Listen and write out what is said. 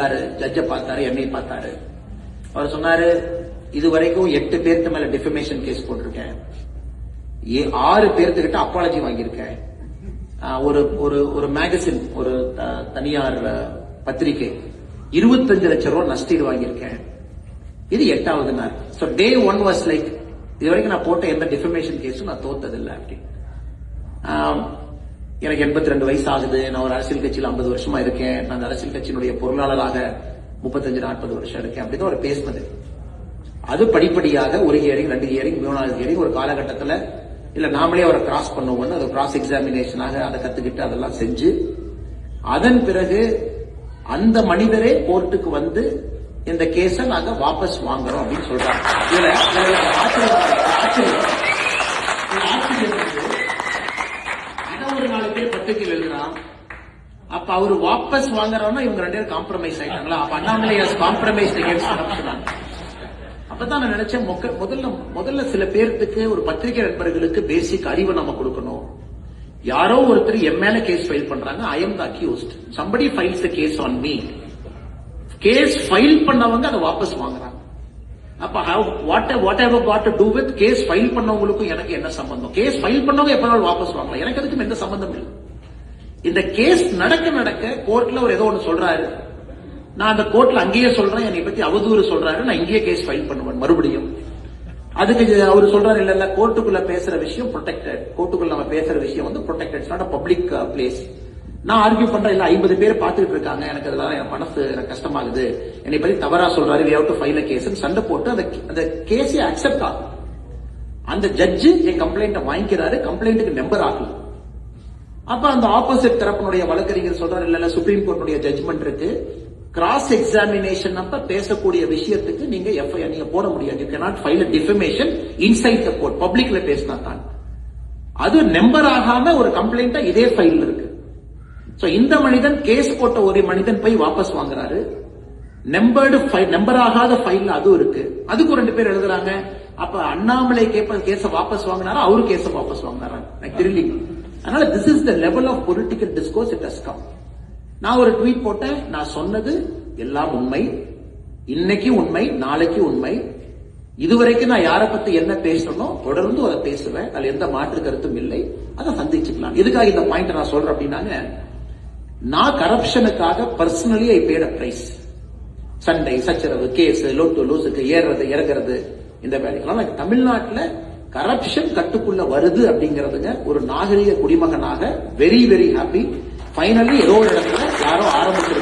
வந்தாரு, ஜட்ஜை பார்த்தாரு, என்னை பார்த்தாரு. அவர் சொன்னாரு, இதுவரைக்கும் 8 பேருக்கு மேல டிஃபமேஷன் கேஸ் போட்டிருக்கேன், 6 பேர்த்துக்கிட்ட அப்பாலஜி வாங்கியிருக்கேன், ஒரு மேகசின், ஒரு தனியார் பத்திரிகை 25 லட்சம் ரூபாய் நஷ்டீடு வாங்கியிருக்கேன். இது 8வது நாள். சோ டே 1 வாஸ் லைக், இது வரைக்கும் நான் போட்ட எந்த டிஃபமேஷன் கேஸும் நான் தோத்ததில்லை. அப்படி எனக்கு 82 வயசு ஆகுது. நான் ஒரு அரசியல் கட்சியில் 50 வருஷமா இருக்கேன். நான் அரசியல் கட்சியினுடைய பொருளாளராக 35-40 வருஷம் இருக்கேன். அப்படிதான் அவர் பேசினது. அது படிப்படியாக ஒரு ஹியரிங், 2 ஹியரிங், 3வது ஹியரிங், ஒரு காலகட்டத்தில் இல்ல நாமளே அவரை கிராஸ் பண்ணுவோம்னு அது கிராஸ் எக்ஸாமினேஷனாக அதை கத்துக்கிட்டு அதெல்லாம் செஞ்சு அதன் பிறகு அந்த மனிதரே கோர்ட்டுக்கு வந்து இந்த கேஸை நாங்க வாபஸ் வாங்குறோம் அப்படின்னு சொல்றாங்க. ஒரு 4 பேர் பத்திரிகையில் எழுதுறான். அப்ப அவரு வாபஸ் வாங்குறோம்னா இவங்க 2 பேரும் காம்ப்ரமைஸ் ஆயிட்டாங்களா? அப்ப அண்ணாமலை காம்ப்ரமைஸ் சொன்னாங்க. அப்பதான் நான் நினைச்சேன், முதல்ல சில பேருக்கு, ஒரு பத்திரிகை நண்பர்களுக்கு பேசிக் அறிவை நம்ம கொடுக்கணும். யாரோ ஒருத்தர் என் மேல கேஸ் ஃபைல் பண்றாங்க, I am the accused, somebody files a case on me. Case file பண்ணவங்க அதை வாபஸ் வாங்குறாங்க. அப்ப whatever got to do with case file பண்ணவங்களுக்கும் எனக்கு என்ன சம்பந்தம்? கேஸ் ஃபைல் பண்ணவங்க எப்பனாலும் வாபஸ் வாங்கலாம், எனக்கு அதுக்கும் எந்த சம்பந்தம் இல்லை. இந்த கேஸ் நடக்க கோர்ட்ல ஒரு ஏதோ ஒன்று சொல்றாரு, நான் அந்த கோர்ட்ல அங்கேயே சொல்றேன், என்னை பத்தி அவதூறு சொல்றாரு, நான் இங்கேயே கேஸ் ஃபைல் பண்ணுவேன் மறுபடியும். அதுக்கு அவர் சொல்றாரு, இல்ல கோர்ட்டுக்குள்ள பேசுற விஷயம் ப்ரொடெக்டட், கோர்ட்டுக்குள்ள நம்ம பேசுற விஷயம் வந்து ப்ரொடெக்டட், நாட் பப்ளிக் பிளேஸ். நான் ஆர்கியூ பண்றேன், இல்ல 50 பேர் பார்த்துட்டு இருக்காங்க, எனக்கு அதெல்லாம் என் மனசு எனக்கு கஷ்டமாகுது, என்னை பத்தி தவறா சொல்றாரு, we have to file a case சண்டை போட்டு அந்த கேஸை அக்செப்ட் ஆகும். அந்த ஜட்ஜு என் கம்ப்ளைண்ட்டை வாங்கிக்கிறாரு, கம்ப்ளைண்ட்டுக்கு மெம்பர் ஆகும். அப்ப அந்த ஆப்போசிட் தரப்பினுடைய வழக்கறிஞர் சொல்றாரு, இல்ல சுப்ரீம் கோர்ட்டுடைய ஜட்ஜ்மெண்ட் இருக்கு, கிராஸ் எக்ஸாமினேஷன் அப்ப பேசக்கூடிய விஷயத்துக்கு நீங்க எஃப்ஐஆர் நீங்க போட முடியாது. You cannot file a defamation inside the court, பப்ளிக்ல பேசினா தான். அது நம்பர் ஆகாம ஒரு கம்ப்ளைண்ட் இதே ஃபைல் இருக்கு. சோ இந்த மனிதன் கேஸ் போட்ட ஒரு மனிதன் போய் வாபஸ் வாங்குறாரு, நம்பர் ஆகாத ஃபைல் அதுவும் இருக்கு. அதுக்கு 2 பேர் எழுதுறாங்க. அப்ப அண்ணாமலை கேஸ வாபஸ் வாங்கினாரா, அவரு கேஸ வாபஸ் வாங்கினாரா, எனக்கு தெரியல. அதனால this is the level of political discourse it has come. நான் ஒரு ட்வீட் போட்டேன், நான் சொன்னது எல்லாம் உண்மை, இன்னைக்கு உண்மை, நாளைக்கு உண்மை. இதுவரைக்கும் நான் யாரை பத்தி என்ன பேசணும் தொடர்ந்து அதை பேசுவேன், அதுல எந்த மாற்று கருத்தும் இல்லை. அதை சந்திச்சுக்கலாம். எதுக்காக இந்த பாயிண்ட் நான் சொல்றேன் அப்படின்னாங்க, நான் கரப்ஷனுக்காக personally I paid a price. சண்டை, சச்சரவு, கேஸ், லோட்டு லூசுக்கு ஏறுறது இறங்குறது, இந்த வேலைக்கெல்லாம் தமிழ்நாட்டில் கரப்ஷன் கட்டுக்குள்ள வருது அப்படிங்கறதுங்க ஒரு நாகரிக குடிமகனாக வெரி வெரி ஹாப்பி. ஃபைனலி ஏதோ ஒரு இடத்துல யாரோ ஆரம்பிச்சிருக்காங்க.